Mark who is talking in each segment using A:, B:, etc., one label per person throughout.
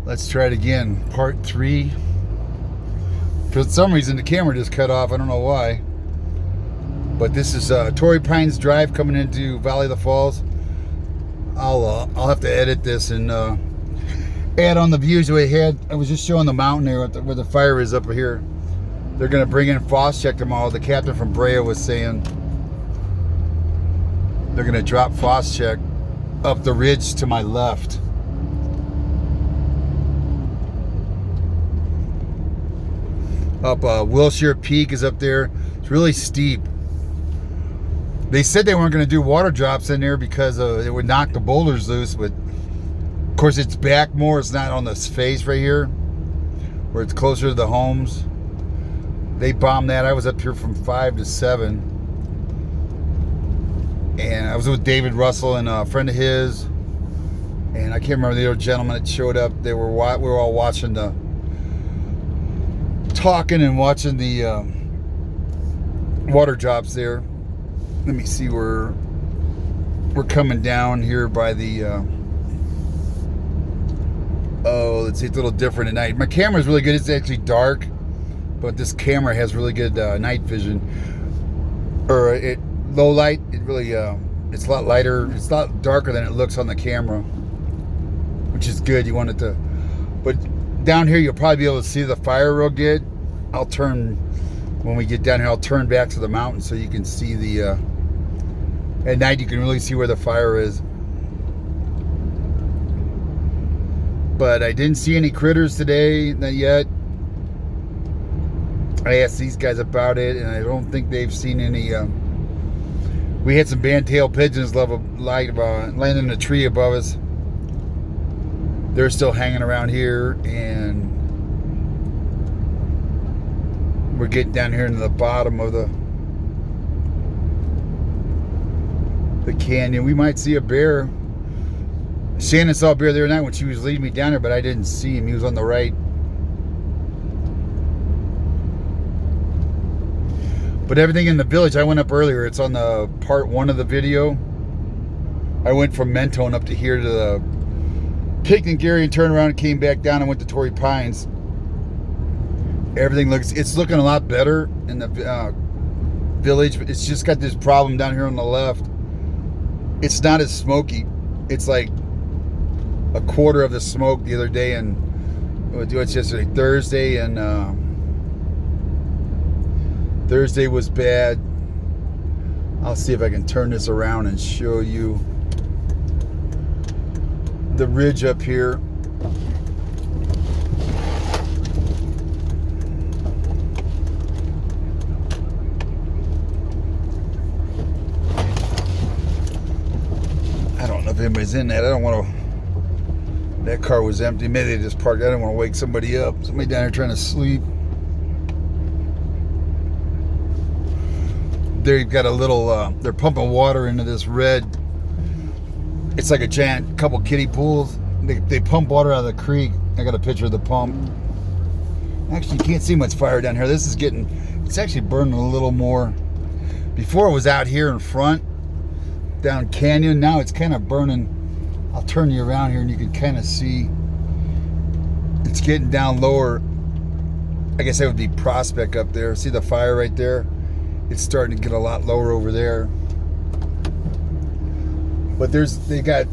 A: Let's try it again. Part 3. For some reason, the camera just cut off. I don't know why. But this is Torrey Pines Drive coming into Valley of the Falls. I'll have to edit this and add on the views we had. I was just showing the mountain there where the fire is up here. They're going to bring in frost check tomorrow. The captain from Brea was saying they're going to drop frost check up the ridge to my left. Up Wilshire Peak is up there. It's really steep. They said they weren't going to do water drops in there because it would knock the boulders loose, but of course it's back more. It's not on this face right here where it's closer to the homes. They bombed that. I was up here from 5 to 7. And I was with David Russell and a friend of his. And I can't remember the other gentleman that showed up. We were all watching talking and watching the water drops there. Let me see where we're coming down here by the let's see, it's a little different at night. My camera is really good. It's actually dark, but this camera has really good night vision. Or low light, it really it's a lot lighter. It's a lot darker than it looks on the camera, which is good. You want it to, but down here you'll probably be able to see the fire real good. I'll turn, when we get down here, I'll turn back to the mountain so you can see the at night you can really see where the fire is. But I didn't see any critters today, not yet. I asked these guys about it, and I don't think they've seen any. We had some band-tailed pigeons landing in a tree above us. They're still hanging around here, and we're getting down here into the bottom of the canyon. We might see a bear. Shannon saw a bear the other night when she was leading me down there, but I didn't see him. He was on the right. But everything in the village, I went up earlier. It's on the part 1 of the video. I went from Mentone up to here to the picnic area and turned around and came back down and went to Torrey Pines. Everything it's looking a lot better in the village, but it's just got this problem down here on the left. It's not as smoky. It's like a quarter of the smoke the other day, and what's yesterday? Thursday, and Thursday was bad. I'll see if I can turn this around and show you the ridge up here. I don't know if anybody's in that. I don't want to. That car was empty. Maybe they just parked. I didn't want to wake somebody up. Somebody down there trying to sleep. They've got a little. They're pumping water into this red. It's like a giant couple kiddie pools. They pump water out of the creek. I got a picture of the pump. Actually, you can't see much fire down here. This is getting. It's actually burning a little more. Before it was out here in front, down canyon. Now it's kind of burning. I'll turn you around here and you can kind of see it's getting down lower. I guess that would be Prospect up there. See the fire right there? It's starting to get a lot lower over there. But they got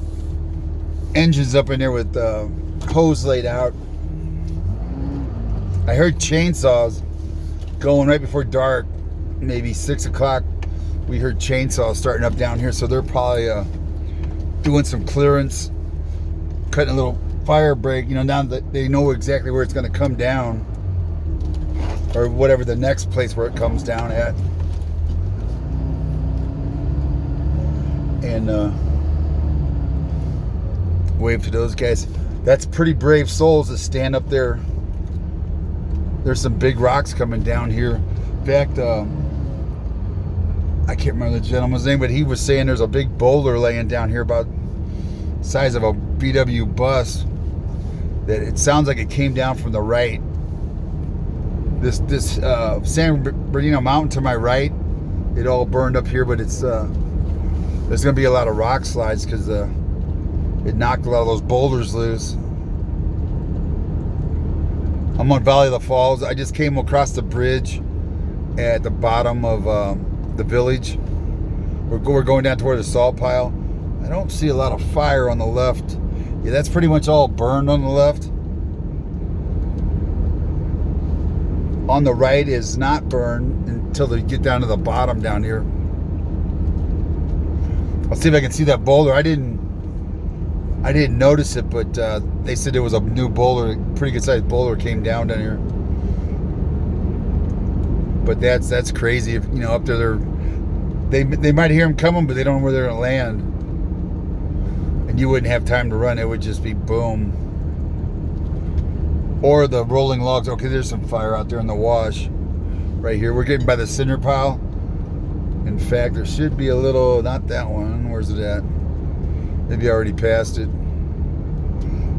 A: engines up in there with hose laid out. I heard chainsaws going right before dark, maybe 6 o'clock. We heard chainsaws starting up down here, so they're probably doing some clearance, cutting a little fire break. Now that they know exactly where it's going to come down, or whatever the next place where it comes down at. And wave to those guys. That's pretty brave souls that stand up there. There's some big rocks coming down here. In fact, I can't remember the gentleman's name, but he was saying there's a big boulder laying down here about the size of a VW bus, that it sounds like it came down from the right. This San Bernardino mountain to my right, it all burned up here, but it's there's going to be a lot of rock slides because it knocked a lot of those boulders loose. I'm on Valley of the Falls. I just came across the bridge at the bottom of the village. We're going down toward the salt pile. I don't see a lot of fire on the left. Yeah, that's pretty much all burned on the left. On the right is not burned until they get down to the bottom down here. I'll see if I can see that boulder. I didn't notice it, but they said there was a new boulder, pretty good sized boulder came down here. But that's crazy. If, you know, up there, they might hear them coming, but they don't know where they're gonna land. And you wouldn't have time to run. It would just be boom. Or the rolling logs. Okay, there's some fire out there in the wash. Right here, we're getting by the cinder pile. In fact, there should be a little, not that one. Where's it at? Maybe I already passed it.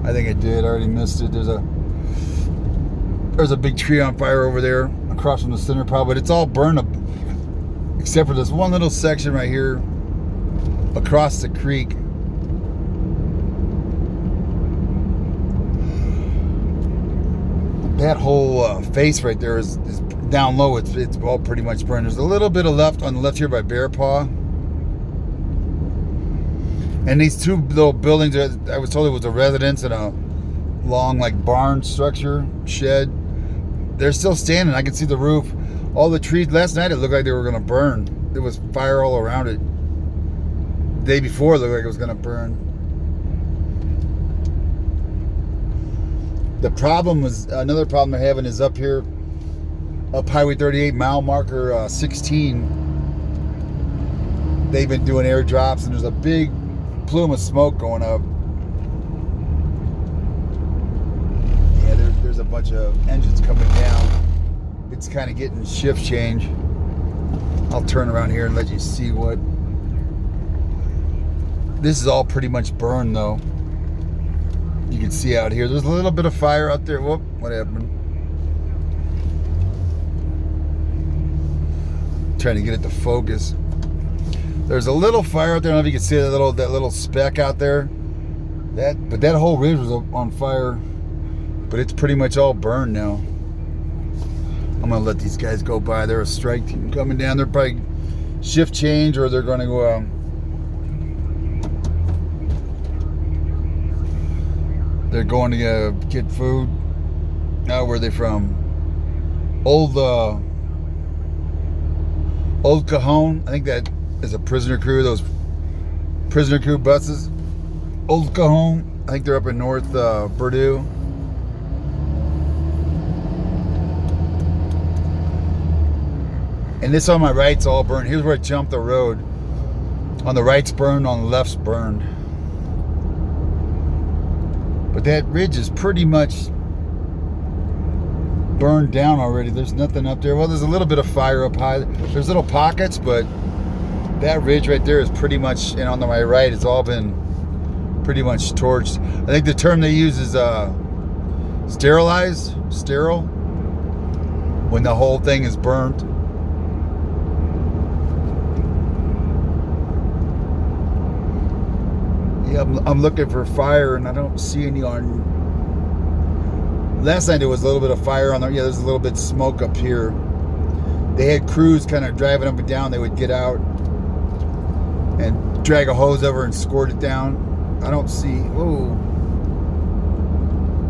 A: I think I did. I already missed it. There's a big tree on fire over there across from the cinder pile, but it's all burned up except for this one little section right here across the creek. That whole face right there is down low. It's all pretty much burned. There's a little bit of left on the left here by Bear Paw. And these two little buildings, I was told it was a residence and a long like barn structure, shed. They're still standing. I can see the roof. All the trees, last night it looked like they were gonna burn. There was fire all around it. The day before it looked like it was gonna burn. The problem was, another problem they're having is up here, up Highway 38, mile marker 16. They've been doing airdrops and there's a big plume of smoke going up. Yeah, there's a bunch of engines coming down. It's kind of getting shift change. I'll turn around here and let you see what. This is all pretty much burned though. You can see out here. There's a little bit of fire out there. Whoop, what happened? Trying to get it to focus. There's a little fire out there. I don't know if you can see that little speck out there. But that whole ridge was on fire. But it's pretty much all burned now. I'm gonna let these guys go by. They're a strike team coming down. They're probably shift change, or they're gonna go. They're going to get food. Now, where are they from? Old Cajon. I think that is a prisoner crew. Those prisoner crew buses. Old Cajon. I think they're up in North Purdue. And this on my right's all burned. Here's where I jumped the road. On the right's burned, on the left's burned. But that ridge is pretty much burned down already. There's nothing up there. Well, there's a little bit of fire up high. There's little pockets, but that ridge right there is pretty much, and on my right, it's all been pretty much torched. I think the term they use is sterile, when the whole thing is burnt. Yeah, I'm looking for fire and I don't see any on. Last night there was a little bit of fire on there. Yeah, there's a little bit of smoke up here. They had crews kind of driving up and down. They would get out and drag a hose over and squirt it down. I don't see. Whoa.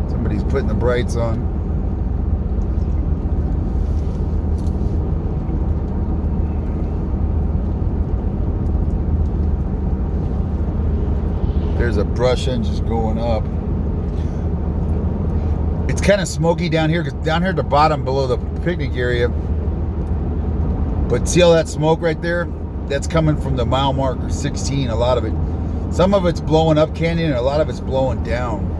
A: Somebody's putting the brights on. There's a brush engine going up. It's kind of smoky down here, because down here at the bottom below the picnic area. But see all that smoke right there? That's coming from the mile marker 16, a lot of it. Some of it's blowing up canyon and a lot of it's blowing down.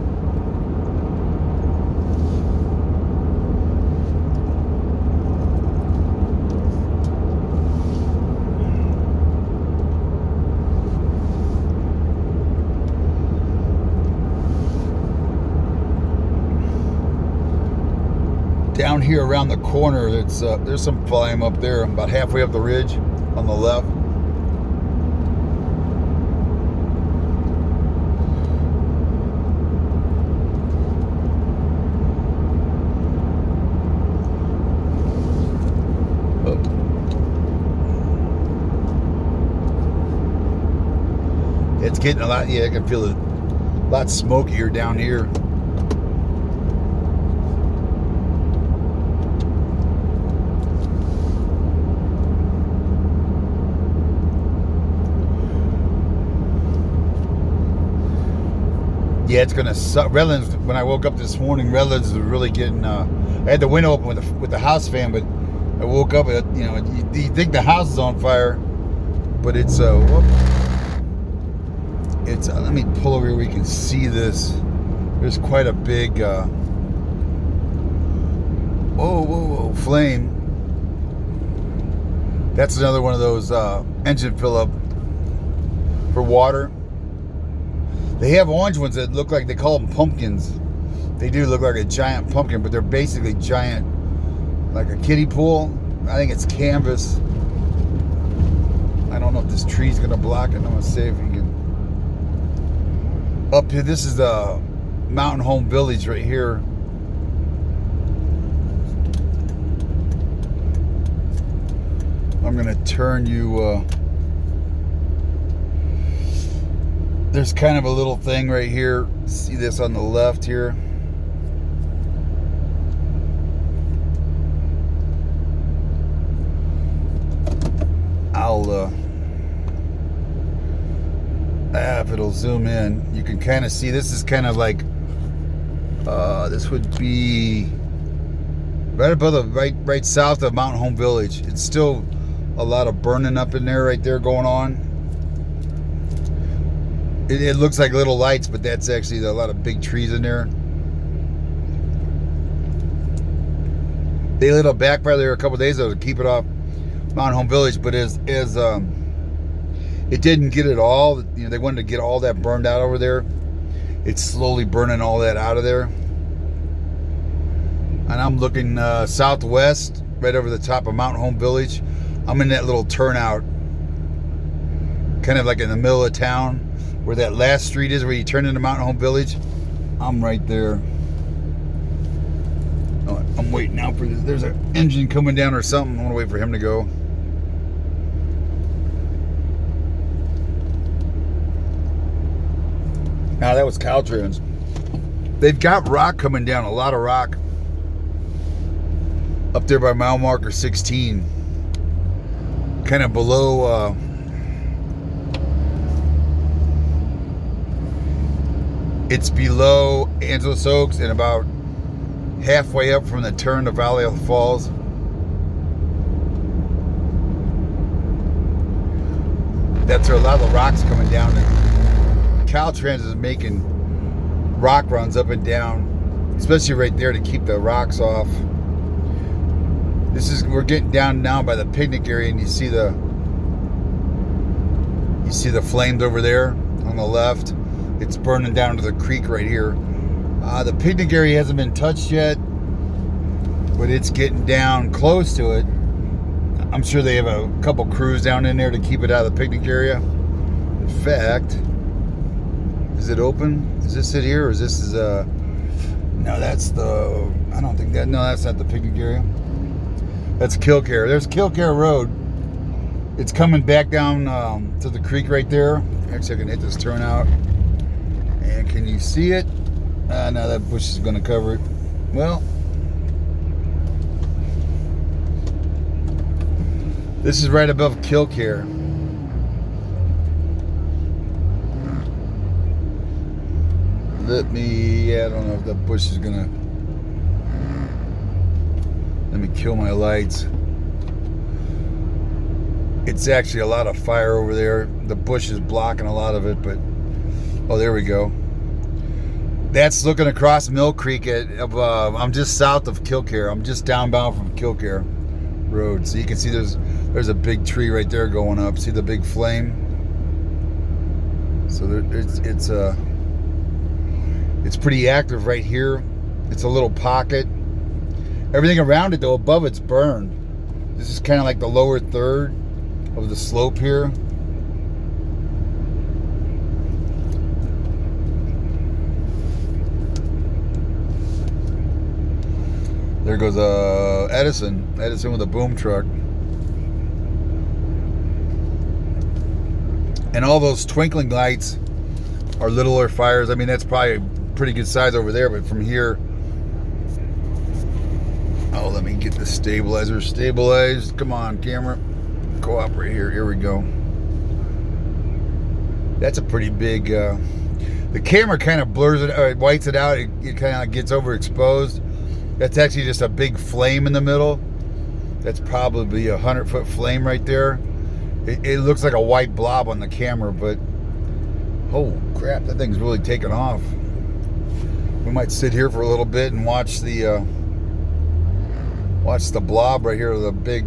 A: Down here around the corner, it's there's some volume up there. I'm about halfway up the ridge on the left. It's getting a lot. Yeah, I can feel it a lot smokier down here. Yeah, it's gonna suck. Redlands. When I woke up this morning, Redlands was really getting. I had the window open with the house fan, but I woke up. You know, you think the house is on fire, but it's it's. Let me pull over here where you can see this. There's quite a big. Whoa, flame. That's another one of those engine fill up for water. They have orange ones that look like, they call them pumpkins. They do look like a giant pumpkin, but they're basically giant, like a kiddie pool. I think it's canvas. I don't know if this tree's gonna block it. I'm gonna see if you can. Up here, this is the Mountain Home Village right here. I'm gonna turn you. There's kind of a little thing right here. See this on the left here? If it'll zoom in, you can kind of see this is kind of like, this would be right above the, right south of Mountain Home Village. It's still a lot of burning up in there, right there going on. It looks like little lights, but that's actually a lot of big trees in there. They lit a backfire there a couple days ago to keep it off Mountain Home Village, but as it didn't get it all. You know, they wanted to get all that burned out over there. It's slowly burning all that out of there. And I'm looking southwest, right over the top of Mountain Home Village. I'm in that little turnout, kind of like in the middle of town, where that last street is, where you turn into Mountain Home Village. I'm right there. Oh, I'm waiting out for this. There's an engine coming down or something. I want to wait for him to go. Now that was Caltrans. They've got rock coming down, a lot of rock. Up there by mile marker 16. Kind of below it's below Angeles Oaks and about halfway up from the turn to Valley of the Falls. That's where a lot of the rocks coming down. Caltrans is making rock runs up and down, especially right there to keep the rocks off. We're getting down now by the picnic area, and you see the flames over there on the left. It's burning down to the creek right here. The picnic area hasn't been touched yet, but it's getting down close to it. I'm sure they have a couple crews down in there to keep it out of the picnic area. In fact, is it open? Is this it here, or is this no, that's the, I don't think that, no, that's not the picnic area. That's Killcare. There's Killcare Road. It's coming back down to the creek right there. Actually, I can hit this turnout. And can you see it? No, that bush is going to cover it. Well, this is right above Killcare. I don't know if that bush is going to... Let me kill my lights. It's actually a lot of fire over there. The bush is blocking a lot of it, but... Oh, there we go. That's looking across Mill Creek I'm just south of Killcare. I'm just downbound from Killcare Road. So you can see there's a big tree right there going up. See the big flame? So it's pretty active right here. It's a little pocket. Everything around it, though, above it's burned. This is kind of like the lower third of the slope here. There goes Edison with a boom truck. And all those twinkling lights or littler fires. I mean, that's probably a pretty good size over there, but from here, oh, let me get the stabilizer stabilized. Come on, camera, cooperate here. Here we go. That's a pretty big. The camera kind of blurs it, or it whites it out. It kind of gets overexposed. That's actually just a big flame in the middle. That's probably a 100-foot flame right there. It looks like a white blob on the camera, but oh crap, that thing's really taken off. We might sit here for a little bit and watch the blob right here. The big.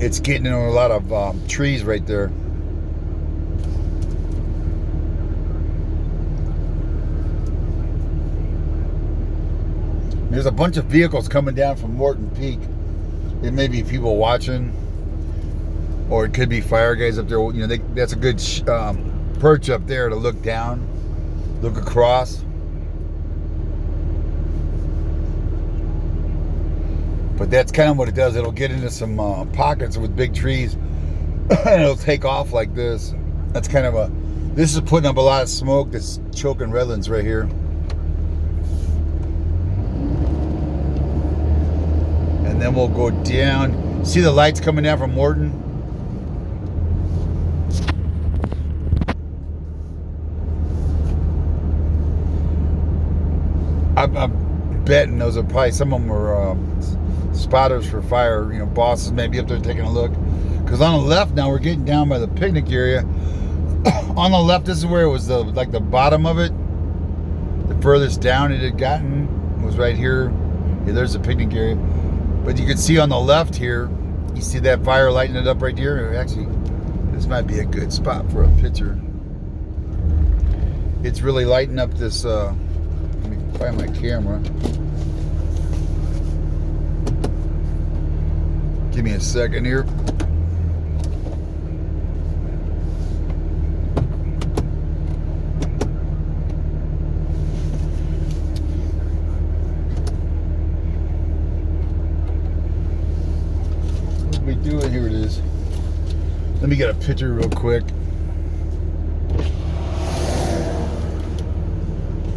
A: It's getting into a lot of trees right there. There's a bunch of vehicles coming down from Morton Peak. It may be people watching, or it could be fire guys up there. You know, that's a good perch up there to look down, look across. But that's kind of what it does. It'll get into some pockets with big trees, and it'll take off like this. That's kind of a. This is putting up a lot of smoke. That's choking Redlands right here. And then we'll go down. See the lights coming down from Morton? I'm betting those are probably, some of them were spotters for fire, you know, bosses maybe up there taking a look. Because on the left now, we're getting down by the picnic area. On the left, this is where it was like the bottom of it. The furthest down it had gotten was right here. Yeah, there's the picnic area. But you can see on the left here, you see that fire lighting it up right here. Actually, this might be a good spot for a picture. It's really lighting up this, let me find my camera. Give me a second here. Doing here it is. Let me get a picture real quick,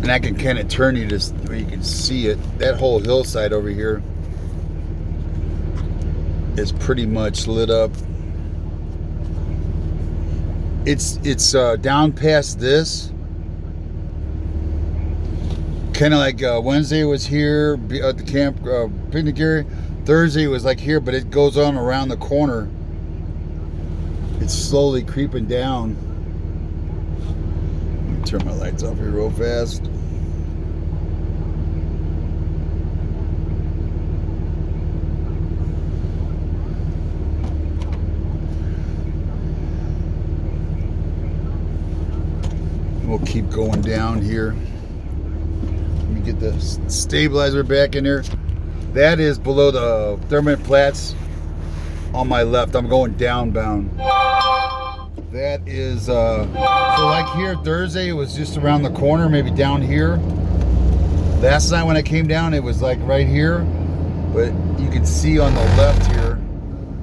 A: and I can kind of turn you just where you can see it. That whole hillside over here is pretty much lit up. It's down past this, kind of like Wednesday was here at the camp picnic area. Thursday was like here, but it goes on around the corner. It's slowly creeping down. Let me turn my lights off here real fast. We'll keep going down here. Let me get the stabilizer back in there. That is below the Thurman Flats on my left. I'm going downbound. That is, so like here, Thursday, it was just around the corner, maybe down here. Last night when I came down, it was like right here. But you can see on the left here,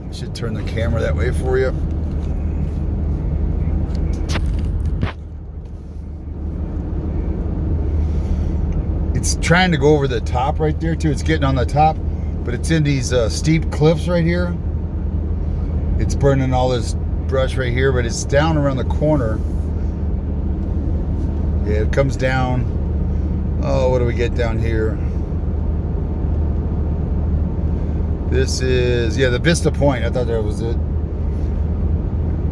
A: I should turn the camera that way for you. It's trying to go over the top right there too. It's getting on the top, but it's in these steep cliffs right here. It's burning all this brush right here, but it's down around the corner. Yeah, it comes down. Oh, what do we get down here? This is, yeah, the Vista Point. I thought that was it.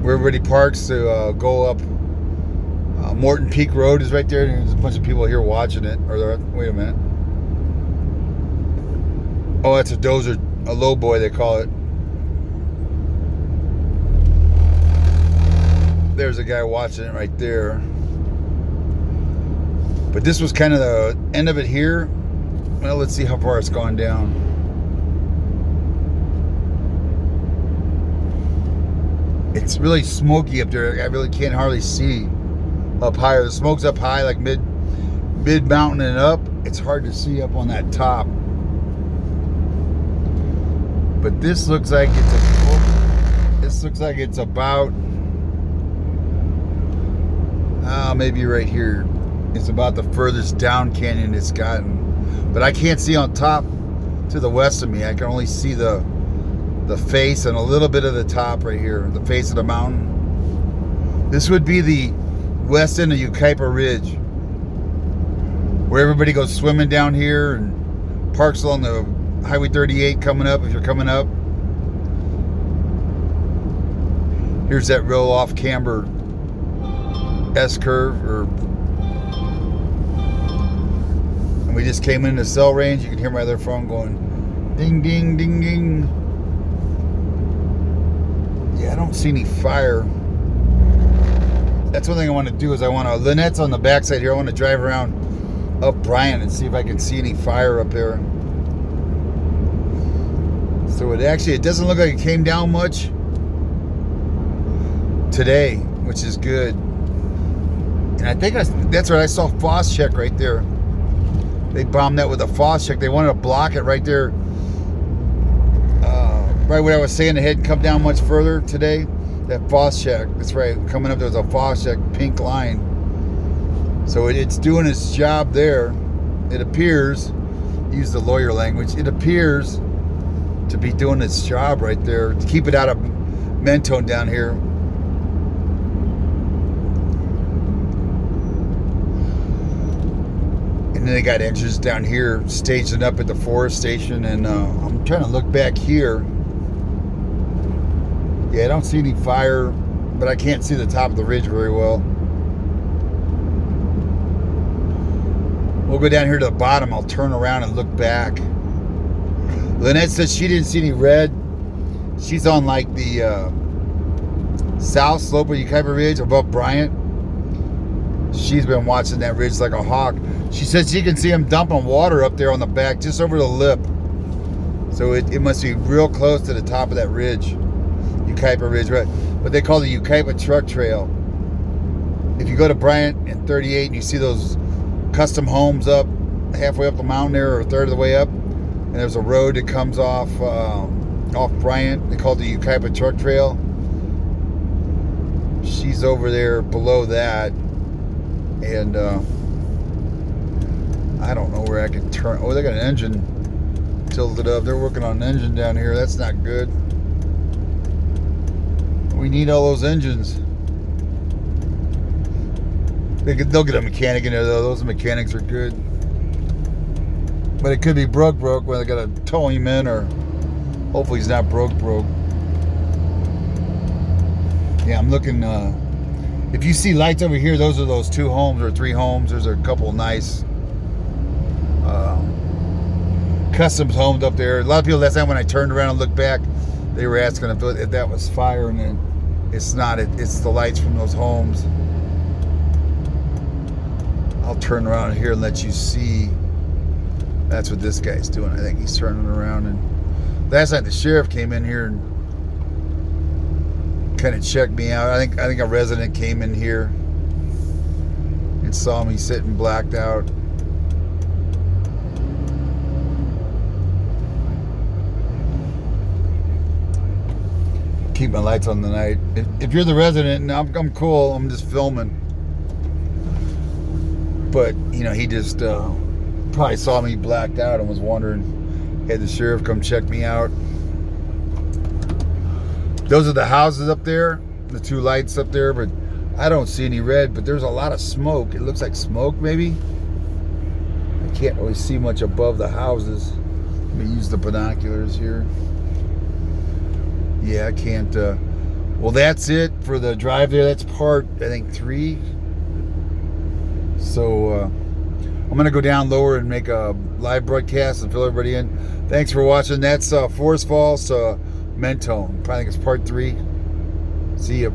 A: Where everybody parks to go up. Morton Peak Road is right there. There's a bunch of people here watching it. Or wait a minute. Oh, that's a dozer, a low boy they call it. There's a guy watching it right there. But this was kind of the end of it here. Well, let's see how far it's gone down. It's really smoky up there. I really can't hardly see up higher. The smoke's up high, like mid mountain and up. It's hard to see up on that top. But this looks like it's about Maybe right here. It's about the furthest down canyon it's gotten. But I can't see on top to the west of me. I can only see the face and a little bit of the top right here, the face of the mountain. This would be the west end of Yucaipa Ridge, where everybody goes swimming down here and parks along the Highway 38 coming up, if you're coming up. Here's that real off-camber S-curve, and we just came into cell range. You can hear my other phone going ding, ding, ding, ding. Yeah, I don't see any fire. That's one thing I want to do is Lynette's on the backside here. I want to drive around up Bryant and see if I can see any fire up there. So it doesn't look like it came down much today, which is good. And I think that's right. I saw Foss check right there. They bombed that with a Foss check. They wanted to block it right there. Right what I was saying, it hadn't come down much further today. That Foss check. That's right. Coming up, there's a Foss check pink line. So it's doing its job there. It appears, use the lawyer language, it appears to be doing its job right there to keep it out of mentone down here. And then they got engines down here staging up at the forest station, and I'm trying to look back here. Yeah, I don't see any fire, but I can't see the top of the ridge very well. We'll go down here to the bottom. I'll turn around and look back. Lynette says she didn't see any red. She's on like the south slope of Yucaipa Ridge above Bryant. She's been watching that ridge like a hawk. She says she can see them dumping water up there on the back, just over the lip. So it must be real close to the top of that ridge, Yucaipa Ridge, right? What they call the Yucaipa Truck Trail. If you go to Bryant and 38 and you see those custom homes up halfway up the mountain there, or a third of the way up, and there's a road that comes off Bryant. They call it the Yucaipa Truck Trail. She's over there below that, and I don't know where I can turn. Oh, they got an engine tilted up. They're working on an engine down here. That's not good. We need all those engines. They'll get a mechanic in there though. Those mechanics are good. But it could be broke when they gotta tow him in, or hopefully he's not broke. Yeah, I'm looking. If you see lights over here, those are those 2 homes or 3 homes. There's a couple nice customs homes up there. A lot of people, last time when I turned around and looked back, they were asking if that was fire, and then it's not. It's the lights from those homes. I'll turn around here and let you see. That's what this guy's doing. I think he's turning around. And last night the sheriff came in here and kind of checked me out. I think a resident came in here and saw me sitting blacked out. Keep my lights on tonight. If you're the resident, I'm cool. I'm just filming. But he just probably saw me blacked out and was wondering, had the sheriff come check me out. Those are the houses up there, the 2 lights up there, but I don't see any red, but there's a lot of smoke. It looks like smoke maybe. I can't really see much above the houses. Let me use the binoculars here. Yeah, I can't. Well, that's it for the drive there. That's part, I think, 3. So I'm going to go down lower and make a live broadcast and fill everybody in. Thanks for watching. That's Forest Falls, mentone. Probably think it's part 3. See ya.